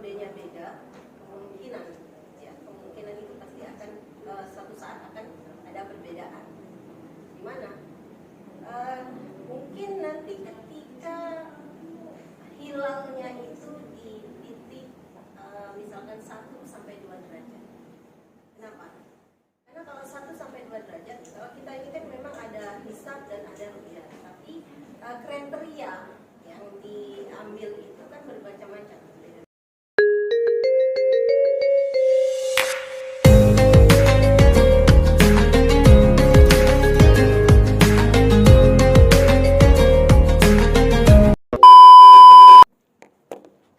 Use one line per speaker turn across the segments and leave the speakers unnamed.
metodenya beda, kemungkinan itu pasti akan suatu saat akan ada perbedaan. Di mana? Mungkin nanti ketika hilalnya itu di titik misalkan 1 sampai 2 derajat. Kenapa? Karena kalau 1 sampai 2 derajat, kalau kita ini kan memang ada hisab dan ada ru'yah, tapi kriteria yang diambil itu kan bermacam-macam.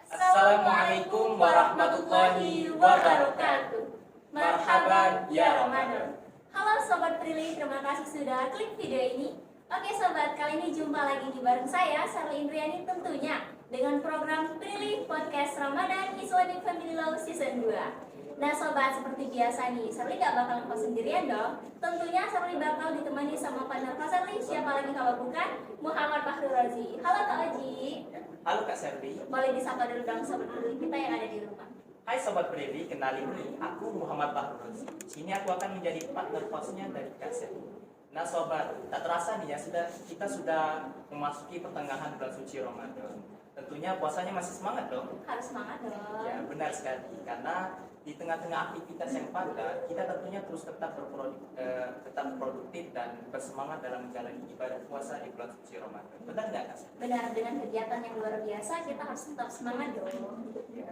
Assalamualaikum warahmatullahi wabarakatuh. Marhaban ya Ramadan.
Halo Sobat Prilly, terima kasih sudah klik video ini. Oke Sobat, kali ini jumpa lagi di bareng saya, Sarli Indriani tentunya dengan program Prilly Podcast Ramadan Islamic Family Law Season 2. Nah Sobat, seperti biasa nih, Sarli gak bakal ngekos sendirian dong. Tentunya Sarli bakal ditemani sama partner Kak Sarli, siapa lagi kalau bukan Muhammad Fahru Razi. Halo Kak Oji.
Halo Kak Serbi.
Boleh disapa dulu dong Sobat Prilly kita yang ada di rumah.
Hai Sobat Prilly, kenalin nih, aku Muhammad Fahru Razi. Sini aku akan menjadi partner hostnya dari Kak Serbi. Nah Sobat, tak terasa nih ya, kita sudah memasuki pertengahan bulan suci Ramadan. Tentunya puasanya masih semangat dong.
Harus semangat dong.
Ya benar sekali, karena di tengah-tengah aktivitas yang padat, kita tentunya terus tetap produktif dan bersemangat dalam menjalani ibadah puasa di bulan suci Ramadan. Benar nggak Kak?
Benar, dengan kegiatan yang luar biasa kita harus tetap semangat dong.
Ya.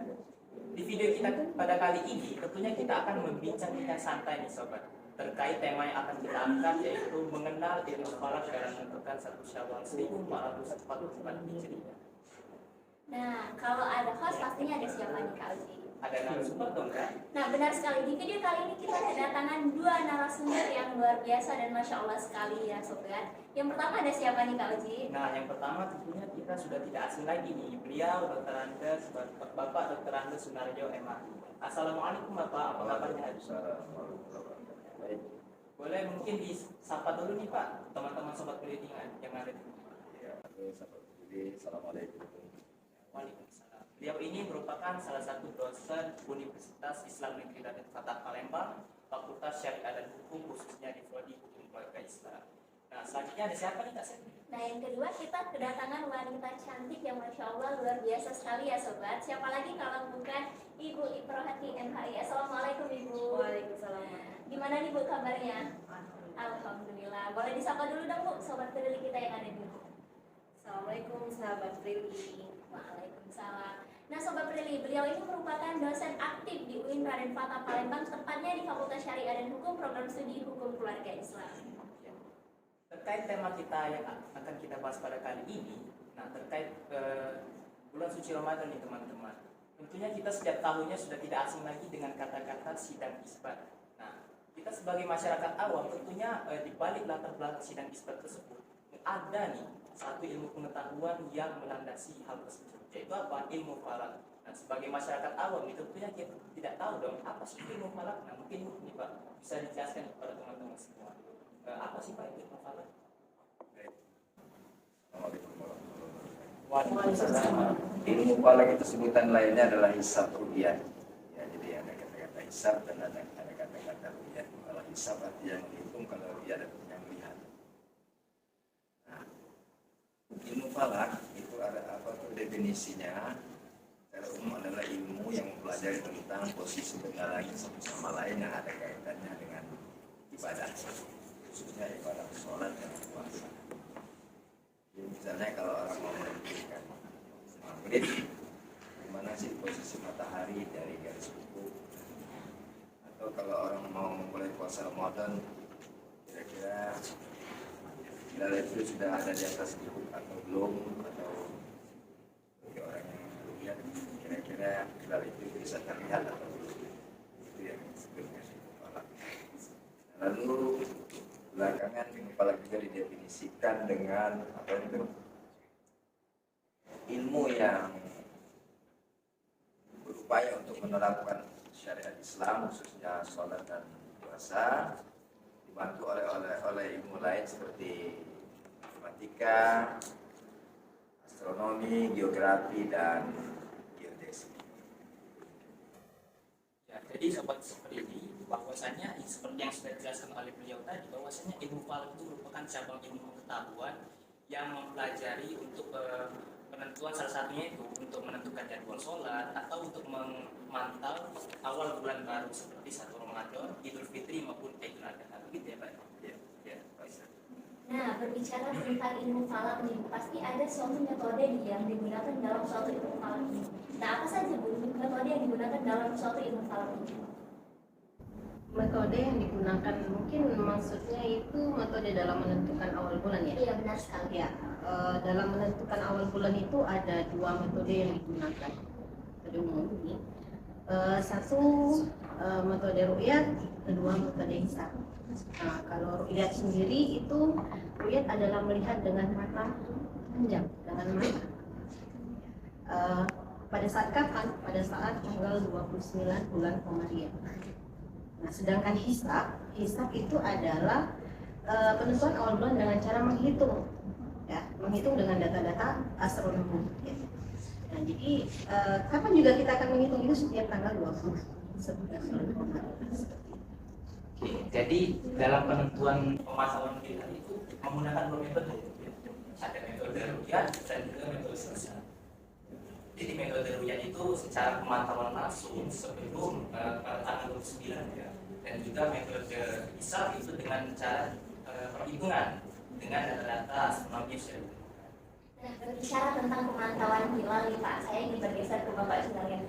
Di video kita pada kali ini, tentunya kita akan membincangkan santai nih Sobat, terkait tema yang akan kita angkat, yaitu mengenal ilmu falak dalam menentukan 1 Syawal 1444 Hijriah.
Nah, kalau ada host pastinya ada siapa nih Kak Oji?
Ada narasumber dong kan?
Nah, benar sekali. Di video kali ini kita kedatangan 2 narasumber yang luar biasa dan Masya Allah sekali ya Sobat. Yang pertama ada siapa nih Kak Oji?
Nah, yang pertama tentunya kita sudah tidak asing lagi nih. Beliau Dr. Andes, Bapak Dr. Andes Sunarjo MA. Assalamualaikum Bapak, apa kabarnya?
Baik.
Boleh mungkin disapa dulu nih Pak, teman-teman Sobat Prilly yang ada di sini.
Ya, Sobat Prilly, Assalamualaikum.
Waalaikumsalam. Beliau ini merupakan salah satu dosen Universitas Islam Negeri Raden Fatah Palembang, Fakultas Syariah dan Hukum, khususnya di Prodi Hukum Keluarga Islam. Nah, selanjutnya ada siapa nih Kak Sen?
Nah, yang kedua kita kedatangan wanita cantik yang Masya Allah luar biasa sekali ya Sobat. Siapa lagi kalau bukan Ibu Iprohati MHI. Assalamualaikum Ibu.
Waalaikumsalam.
Gimana nih Bu kabarnya? Alhamdulillah. Boleh disapa dulu dong Bu, Sobat Prilly kita yang ada di rumah.
Assalamualaikum sahabat Prilly.
Waalaikumsalam. Nah Sobat Prilly, beliau ini merupakan dosen aktif di UIN Raden Fatah Palembang, tepatnya di Fakultas Syariah dan Hukum, program studi Hukum Keluarga Islam.
Terkait tema kita yang akan kita bahas pada kali ini, nah terkait bulan suci Ramadan nih teman-teman. Tentunya kita setiap tahunnya sudah tidak asing lagi dengan kata-kata sidang isbat. Nah, kita sebagai masyarakat awam tentunya di balik latar belakang sidang isbat tersebut ada nih satu ilmu pengetahuan yang melandasi hal tersebut, yaitu apa? Ilmu falak. Nah, sebagai masyarakat awam itu tentunya kita tidak tahu dong apa sih ilmu falak. Nah, mungkin nih Pak bisa dijelaskan kepada teman-teman semua. Apa sih Pak ilmu falak?
Assalamualaikum warahmatullahi wabarakatuh.
Waalaikumsalam.
Ilmu falak itu sebutan lainnya adalah hisab ru'yah. Ya, jadi ada kata-kata hisab dan ada kata-kata ru'yah. Kalau hisab artinya yang menghitung, kalau ru'yah adalah yang melihat. Nah, ilmu falak itu ada apa tuh definisinya? Secara umum adalah ilmu yang mempelajari tentang posisi benda langit satu sama lain yang ada kaitannya dengan ibadah, khususnya ibadah sholat dan puasa. Jadi misalnya kalau orang mau menentukan maghrib, di mana sih posisi matahari dari garis ufuk, atau kalau orang mau memulai puasa Ramadan, kira-kira hilal itu sudah ada di atas ufuk atau belum, atau bagi orang yang belum lihat, kira-kira hilal itu bisa terlihat atau belum. Itu yang disebutnya falak. Lalu belakangan ilmu falak juga didefinisikan dengan apa itu, ilmu yang berupaya untuk menerapkan syariat Islam khususnya sholat dan puasa, dibantu oleh ilmu lain seperti matematika, astronomi, geografi dan geodesi.
Jadi sobat seperti bahwasanya seperti yang sudah dijelaskan oleh beliau tadi, bahwasanya ilmu falak itu merupakan cabang ilmu pengetahuan yang mempelajari untuk penentuan, salah satunya itu untuk menentukan jadwal sholat atau untuk memantau awal bulan baru seperti 1 Ramadan, Idul Fitri maupun Idul Adha. Gitu ya Pak? Ya, Pak.
Nah, berbicara tentang ilmu falak nih, pasti ada suatu metode yang digunakan dalam suatu ilmu falak ini. Nah, apa saja Bu metode yang digunakan dalam suatu ilmu falak ini?
Metode yang digunakan mungkin maksudnya itu metode dalam menentukan awal bulan ya?
Iya, benar sekali.
Ya, dalam menentukan awal bulan itu ada 2 metode yang digunakan. Metode umum ini. Satu metode ru'yat, kedua metode hisab. Nah, kalau ru'yat sendiri itu ru'yat adalah melihat dengan mata panjang, dengan mata. Pada saat kapan? Pada saat tanggal 29 bulan Komariah. Nah, sedangkan hisab itu adalah penentuan awal bulan dengan cara menghitung, ya, menghitung dengan data-data astronomi. Ya. Nah, jadi kapan juga kita akan menghitung itu setiap tanggal 20.
Oke, jadi dalam penentuan pemasaran hilal itu menggunakan 2 metode. Ada metode ru'yat dan juga metode hisab. Jadi metode ru'yat itu secara pemantauan langsung sebelum pada tanggal 29 ya. Dan juga metode hisab itu dengan cara perhitungan dengan data-data astronomis ya.
Nah, berbicara tentang pemantauan hilal nih Pak, saya ingin bergeser ke Bapak Sunaria.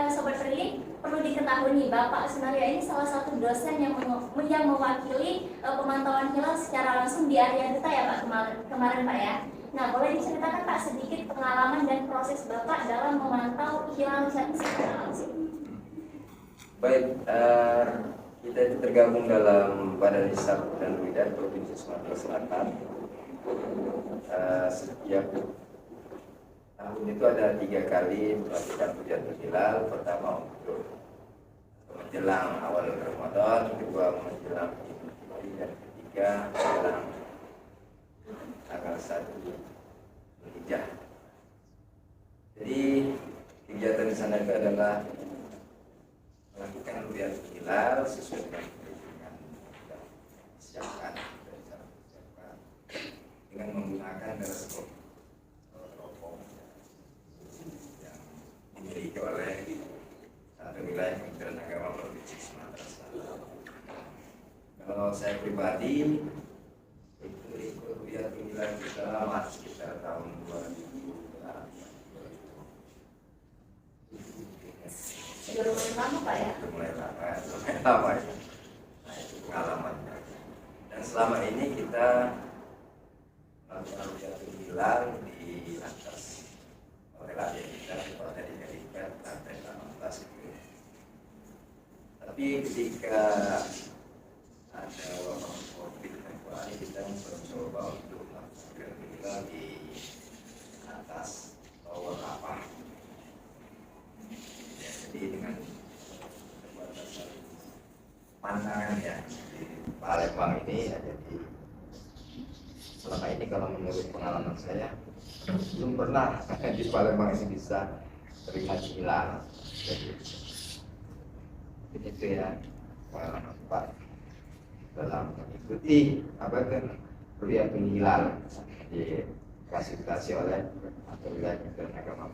Sobat Prilly, perlu diketahui nih, Bapak Sunaria ini salah satu dosen yang mewakili pemantauan hilal secara langsung di area Duta ya Pak kemarin Pak ya. Nah, boleh diceritakan Pak sedikit pengalaman dan proses Bapak dalam memantau hilal secara langsung?
Baik, kita itu tergabung dalam Badan Hisab dan Ru'yat Provinsi Sumatera Selatan. Setiap tahun itu ada 3 kali melakukan ru'yatul hilal. Pertama untuk menjelang awal Ramadan, kedua menjelang Idul Fitri, dan ketiga menjelang tanggal 1 Zulhijjah. Jadi kegiatan di sana itu adalah melakukan ru'yatul hilal sesuai dengan perhitungan yang disiapkan dengan menggunakan teleskop teropong yang dimiliki oleh satu wilayah Kementerian Agama Provinsi Sumatera Selatan. Kalau saya pribadi itu ikut ru'yatul hilal kita lama, sekitar tahun 2000.
Sudah lumayan lama Pak ya?
Lumayan lama ya. Nah, itu pengalamannya. Dan selama ini kita melakukan ru'yatul hilal di atas hotel kita, hotel di Jadikan, lantai 18 itu. Tapi ketika ada wabah COVID ini, kita mencoba untuk melakukan hilal di atas tower apa. Ya, jadi dengan keterbatasan pandangan ya di Palembang ini ya, jadi selama ini kalau menurut pengalaman saya belum pernah di Palembang ini bisa terlihat hilal. Jadi itu ya pengalaman Pak dalam mengikuti ru'yatul hilal difasilitasi oleh atau wilayah Kementerian Agama.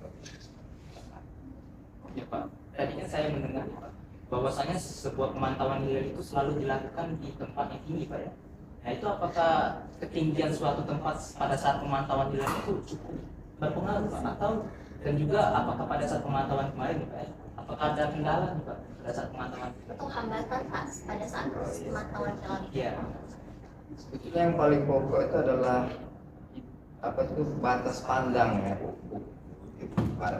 Ya Pak, tadi kan saya mendengar Pak, bahwasanya sebuah pemantauan hilal itu selalu dilakukan di tempat yang tinggi Pak ya. Nah itu apakah ketinggian suatu tempat pada saat pemantauan hilal itu cukup berpengaruh Pak? Atau dan juga apakah pada saat pemantauan kemarin Pak ya, apakah ada kendala nih Pak pada saat pemantauan?
Atau hambatan Pak pada saat pemantauan hilal itu?
Iya.
Sebetulnya yang paling pokok itu adalah batas pandang ya.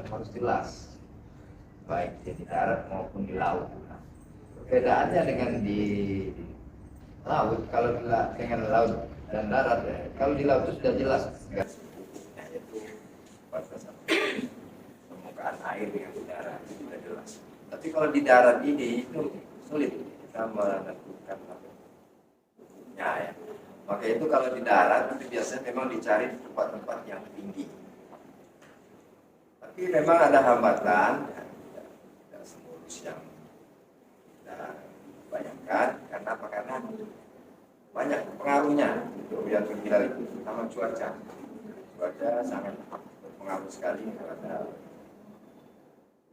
Harus jelas, baik di darat maupun di laut. Perbedaannya dengan di laut, kalau dengan laut dan darat ya, kalau di laut itu sudah jelas yaitu batasan permukaan air dengan udara sudah jelas. Tapi kalau di darat ini itu sulit kita menentukan ya. Maka itu kalau di darat itu biasanya memang dicari tempat-tempat yang tinggi. Tapi memang ada hambatan, tidak semulus yang hilal itu terutama cuaca. Cuaca sangat berpengaruh sekali terhadap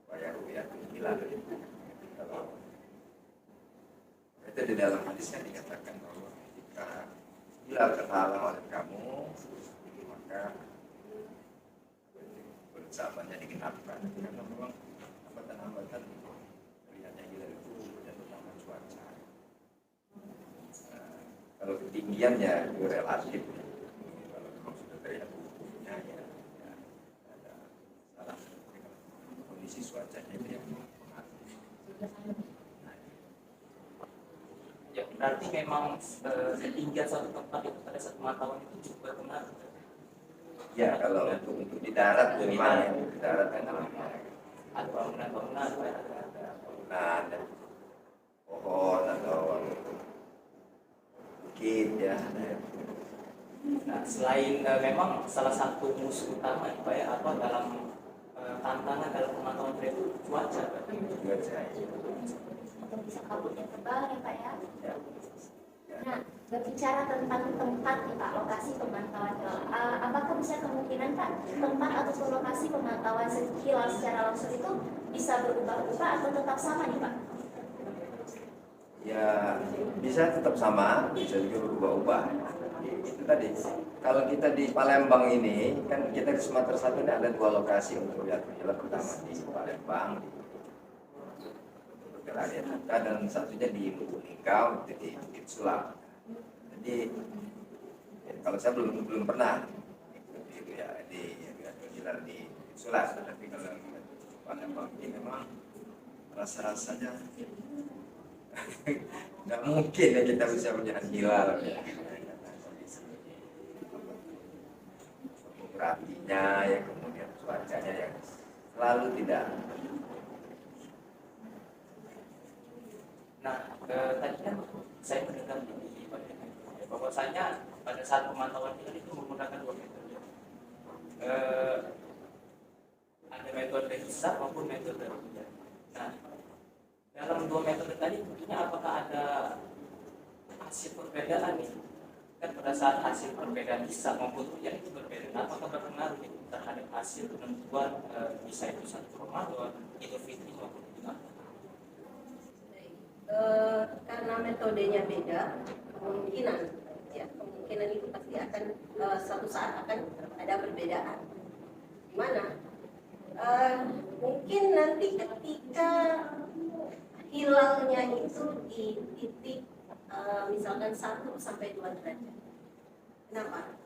upaya ru'yat hilal. Kalau itu di dalam hadisnya dikatakan bahwa jika hilal terhalang oleh kamu, maka bersahabatnya digenapkan. Karena memang hambatan-hambatan terlihatnya hilal itu dan terutama cuaca. Kalau ketinggiannya itu relatif. Kalau memang sudah terlihat ufuknya ya ada salah kondisi cuacanya itu yang mempengaruhi.
Ya, berarti memang ketinggian satu tempat itu pada satu pemantauan itu cukup berpengaruh.
Ya, kalau untuk di darat memang ya, di darat kan namanya
Ada bangunan-bangunan,
ada bangunan dan pohon atau bukit ya.
Nah, selain memang salah satu musuh utama Pak ya, apa dalam tantangan dalam pemantauan itu cuaca Pak.
Cuaca ya.
Atau bisa kabut yang tebal ya Pak ya.
Ya.
Nah, berbicara tentang tempat nih Pak, lokasi pemantauan hilal, apakah bisa kemungkinan Pak tempat ataupun lokasi pemantauan hilal secara langsung itu bisa berubah-ubah atau tetap sama nih Pak?
Ya, bisa tetap sama, bisa juga berubah-ubah. Itu tadi, kalau kita di Palembang ini, kan kita di Sumatera Selatan ini ada 2 lokasi untuk lihat hilal, pertama di Palembang, di Area Tata, dan satunya di Lubulingga, di Bukit Sulam. Jadi, ya, kalau saya belum pernah ikut ya, di hilal di Bukit Sulam, tapi kalau di Palembang ini memang rasa-rasanya nggak mungkin ya kita bisa melihat hilal ya. Topografinya ya, kemudian cuacanya yang selalu tidak.
Nah, tadi kan saya mendengar di bahwasanya pada saat pemantauan hilal itu menggunakan 2 metode. Ada metode hisab maupun metode ru'yat. Nah, dalam 2 metode tadi tentunya apakah ada hasil perbedaan nih? Kan pada saat hasil perbedaan hisab maupun ru'yat itu berbeda. Apakah berpengaruh itu terhadap hasil penentuan bisa itu 1 Ramadan, Idul Fitri maupun Idul Adha?
Karena metodenya beda, kemungkinan itu pasti akan suatu saat akan ada perbedaan. Gimana? Mungkin nanti ketika hilalnya itu di titik misalkan 1 sampai 2 derajat. Kenapa?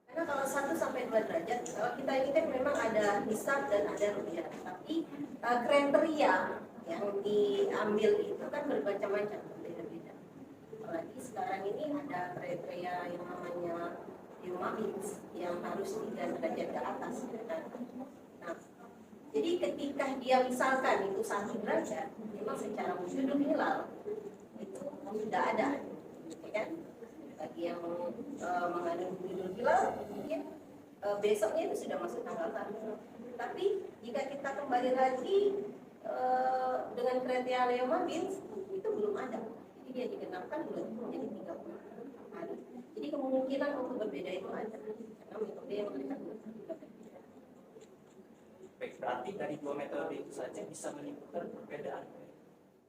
Karena kalau 1 sampai 2 derajat, kalau kita ini kan memang ada hisab dan ada ru'yat, tapi kriteria yang diambil itu kan bermacam-macam, berbeda-beda. Apalagi sekarang ini ada kriteria yang namanya Yomabins yang harus 3 derajat ke atas. Nah, jadi ketika dia misalkan itu 1 derajat, memang secara wujudul hilal itu sudah ada, ya kan? Bagi yang mengandung wujudul hilal, mungkin besoknya itu sudah masuk tanggal 1. Tapi jika kita kembali lagi dengan kriteria Yomabins itu belum ada, jadi dia digenapkan belum jadi 30 hari. Jadi kemungkinan untuk berbeda itu ada karena metode yang mereka gunakan.
Baik, berarti dari 2 metode itu saja bisa menimbulkan perbedaan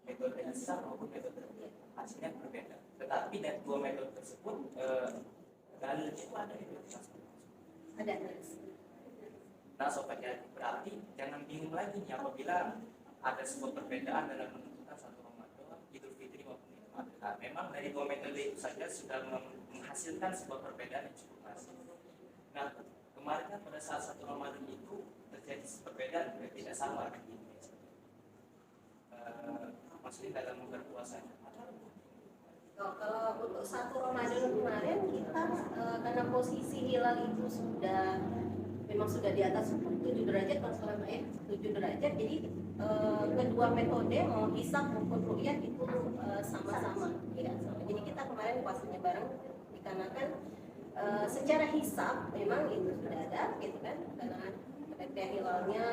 metode hisab maupun metode ru'yat, hasilnya berbeda. Tetapi dari 2 metode tersebut dalil itu ada identitas.
Ada.
Nah, sobat jadi berarti jangan bingung lagi nih apabila ada sebuah perbedaan dalam menentukan 1 Ramadan, Idul Fitri maupun Idul Adha. Memang dari 2 metode itu saja sudah menghasilkan sebuah perbedaan yang cukup masif. Nah, kemarin kan pada saat 1 Ramadan itu terjadi perbedaan yang tidak sama di Indonesia. Maksudnya dalam berpuasanya.
Kalau untuk 1 Ramadan kemarin kita karena posisi hilal itu memang sudah di atas 7 derajat kalau salah Pak ya, 7 derajat. Jadi kedua metode mau hisab maupun ru'yat itu sama-sama, ya sama. Jadi kita kemarin puasanya bareng dikarenakan secara hisab memang itu sudah ada, gitu kan? Karena kriteria hilalnya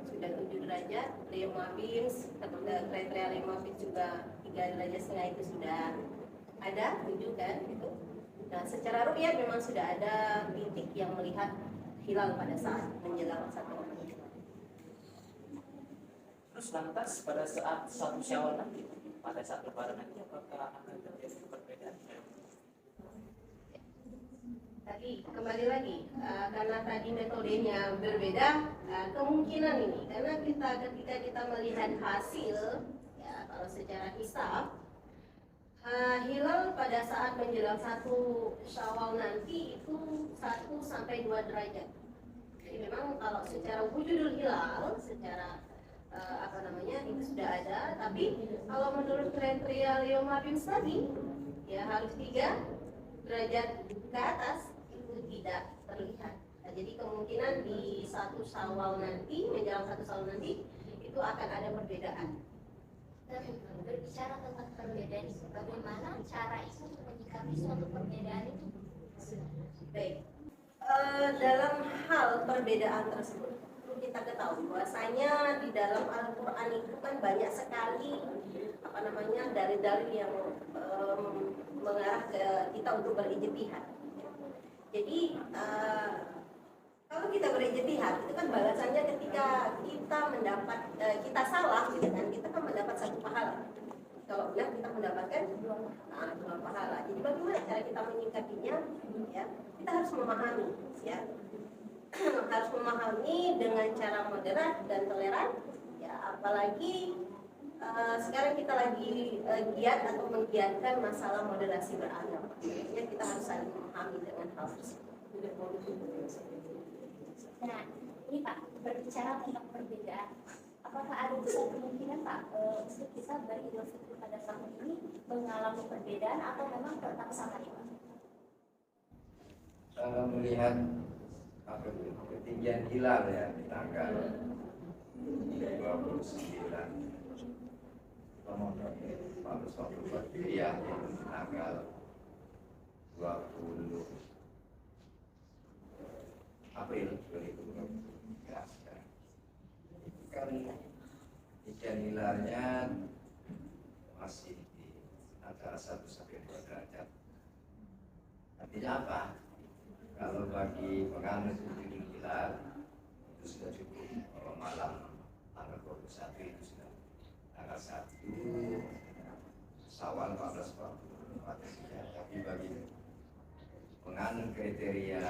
sudah 7 derajat, Yomabins, kriteria Yomabins juga 3,5 derajat itu sudah ada, 7 kan, gitu. Nah, secara ru'yat memang sudah ada titik yang melihat hilal pada saat menjelang 1 Ramadan.
Terus lantas pada saat 1 Syawal nanti, pada saat Lebaran nanti, apakah akan terjadi perbedaan?
Tadi kembali lagi, karena tadi metodenya berbeda, kemungkinan ini karena ketika kita melihat hasil, ya kalau secara hisab, hilal pada saat menjelang 1 Syawal nanti itu 1 sampai 2 derajat. Jadi memang kalau secara wujudul hilal, secara itu sudah ada, tapi kalau menurut kriteria Leo Mabins tadi, ya harus 3 derajat ke atas itu tidak terlihat. Nah, jadi kemungkinan di 1 Syawal nanti, menjelang 1 Syawal nanti itu akan ada perbedaan.
Dan berbicara tentang perbedaan itu, bagaimana cara itu untuk menyikapi suatu perbedaan itu?
Baik, dalam hal perbedaan tersebut perlu kita ketahui bahwasanya di dalam Al-Quran itu kan banyak sekali dalil-dalil yang mengarah ke kita untuk berijtihad. Jadi kalau kita berijtihad itu kan balasannya ketika kita mendapat kita salah gitu kan, kita kan mendapat 1 pahala. Kalau benar kita mendapatkan 2 pahala. Jadi bagaimana cara kita menyikapinya? Ya, kita harus memahami, ya, harus memahami dengan cara moderat dan toleran. Ya, apalagi sekarang kita lagi giat atau menggiatkan masalah moderasi beragama. Jadi kita harus saling memahami dengan hal tersebut.
Nah, ini Pak, berbicara tentang perbedaan, apakah ada besar kemungkinan Pak untuk kita beridul fitri pada tahun ini mengalami perbedaan atau memang tetap sama nih Pak?
Melihat ketinggian hilal ya di tanggal 29 Ramadan 1444 Hijriah, yaitu tanggal 20 April 2023. Kan ikan hilalnya masih di antara 1 sampai 2 derajat. Artinya apa? Kalau bagi penganut wujudul hilal itu sudah cukup. Kalau malam tanggal 21 itu sudah tanggal 1 Syawal 1444 Hijriah. Tapi bagi penganut kriteria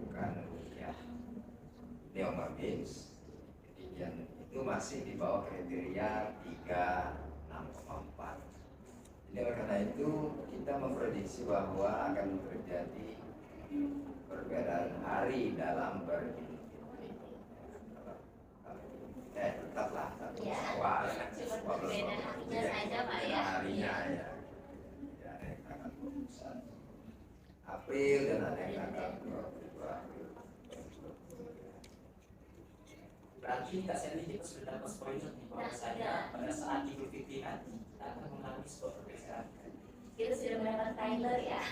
bukan ya Leo Mabins, ketinggian itu masih di bawah kriteria 36,4. Jadi karena itu kita memprediksi bahwa akan terjadi perbedaan hari dalam beridul fitri. Tetaplah 1 Syawal.
Cuma berbeda harinya saja Pak ya.
Harinya ya. Ya, ada yang tanggal 21 April dan ada yang tanggal 22 April.
Berarti Kak Sally kita sudah dapat spoiler nih bahwasanya pada saat Idul Fitri nanti kita akan mengalami sebuah perbedaan.
Kita sudah mendapat trailer ya.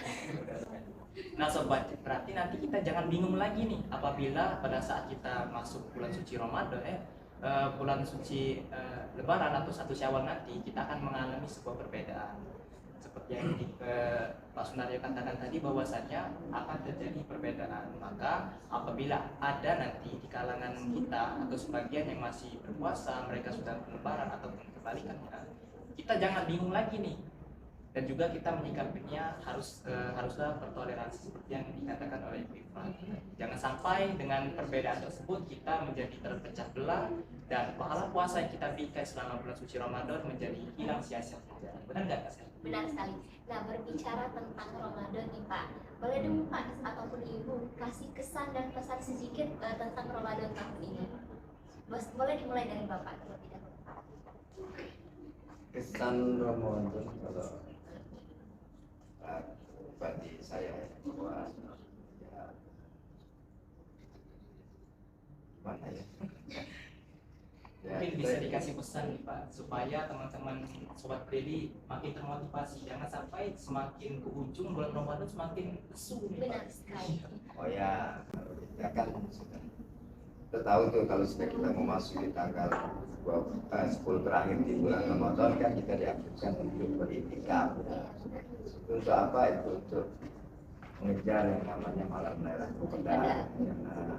Nah sobat, berarti nanti kita jangan bingung lagi nih apabila pada saat kita masuk bulan suci Ramadan bulan suci Lebaran atau 1 Syawal nanti kita akan mengalami sebuah perbedaan. Seperti yang Pak Sunario katakan tadi bahwasanya akan terjadi perbedaan. Maka apabila ada nanti di kalangan kita atau sebagian yang masih berpuasa, mereka sudah Lebaran ataupun kebalikannya, kita jangan bingung lagi nih. Dan juga kita menyikapinya haruslah bertoleransi seperti yang dikatakan oleh Ibu Ifrat. Jangan sampai dengan perbedaan tersebut kita menjadi terpecah belah dan pahala puasa yang kita berikan selama bulan suci Ramadan menjadi hilang sia-sia. Benar nggak Kak?
Benar sekali. Nah, berbicara tentang Ramadan nih Pak, boleh dong Pak ataupun Ibu kasih kesan dan pesan sedikit tentang Ramadan tahun ini. Boleh dimulai dari Bapak terlebih dahulu.
Kesan Ramadan kalau bagi saya bahwa ya mana ya?
Mungkin bisa dikasih pesan nih Pak supaya teman-teman sobat Brili makin termotivasi, jangan sampai semakin ke ujung bulan Ramadan semakin lesu nih Pak.
Benar sekali.
Oh ya, kalau kita kan sudah kita tahu tuh kalau sudah kita memasuki tanggal 10 terakhir di bulan Ramadan kan kita dianjurkan untuk beriktikaf. Untuk apa itu? Untuk mengejar yang namanya malam Lailatul Qadar, karena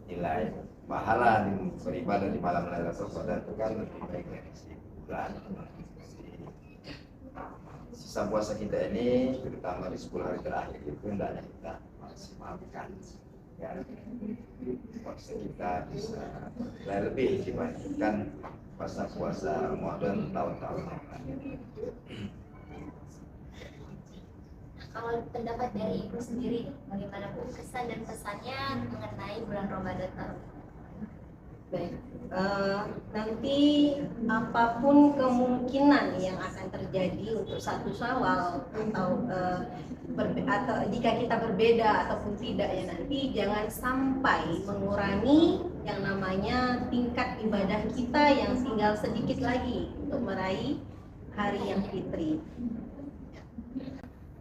nilai pahala beribadah di malam Lailatul Qadar itu kan lebih baik dari bulan. Sisa puasa kita ini, terutama di 10 hari terakhir itu hendaknya kita maksimalkan, ya. Puasa kita bisa lebih dibandingkan puasa Ramadan tahun-tahun yang lain.
Kalau pendapat dari Ibu sendiri, bagaimana Bu kesan dan pesannya mengenai bulan Ramadan tahun ini?
Baik, nanti apapun kemungkinan yang akan terjadi untuk 1 Syawal atau jika kita berbeda ataupun tidak ya, nanti jangan sampai mengurangi yang namanya tingkat ibadah kita yang tinggal sedikit lagi untuk meraih hari yang fitri.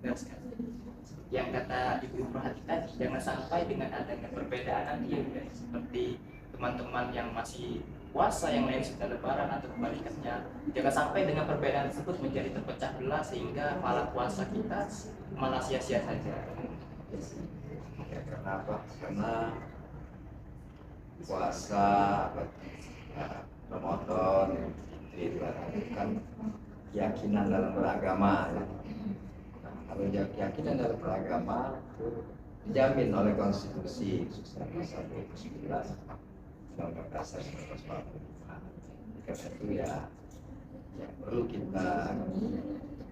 Benar sekali. Yang kata Ibu perhatikan, jangan sampai dengan adanya perbedaan nanti ya, seperti teman-teman yang masih puasa yang lain sudah lebaran atau kebalikannya, jangan sampai dengan perbedaan tersebut menjadi terpecah belah sehingga pahala puasa kita malah sia-sia saja.
Ya, kenapa? Karena puasa Ramadan itu kan keyakinan dalam beragama, ya. Kalau keyakinan dalam beragama itu dijamin oleh konstitusi khususnya pasal 29 Undang-Undang Dasar 1945. Karena itu ya perlu kita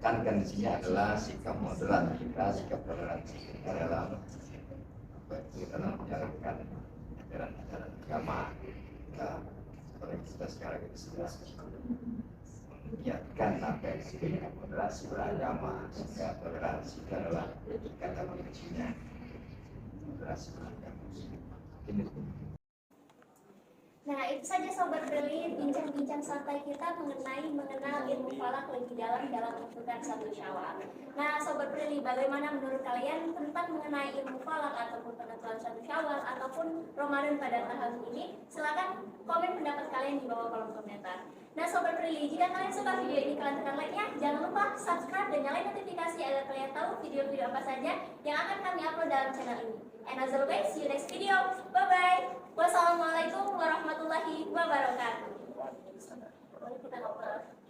tekankan di sini adalah sikap moderat kita, sikap toleransi kita dalam menjalankan ajaran-ajaran agama. Kalau kita sekarang ini sudah mengiatkan apa yang disebut dengan moderasi beragama, sehingga toleransi itu adalah kata kuncinya. Moderasi beragama. Ini.
Nah, itu saja Sobat Brili, bincang-bincang santai kita mengenal ilmu falak lebih dalam menentukan 1 Syawal. Nah, Sobat Brili, bagaimana menurut kalian tentang mengenai ilmu falak ataupun penentuan 1 Syawal ataupun Ramadan pada tahun ini? Silakan komen pendapat kalian di bawah kolom komentar. Nah, Sobat Brili, jika kalian suka video ini, kalian tekan like-nya. Jangan lupa subscribe dan nyalain notifikasi agar kalian tahu video-video apa saja yang akan kami upload dalam channel ini. And as always, see you next video. Bye-bye. Wassalamualaikum warahmatullahi wabarakatuh. Kita ngobrol.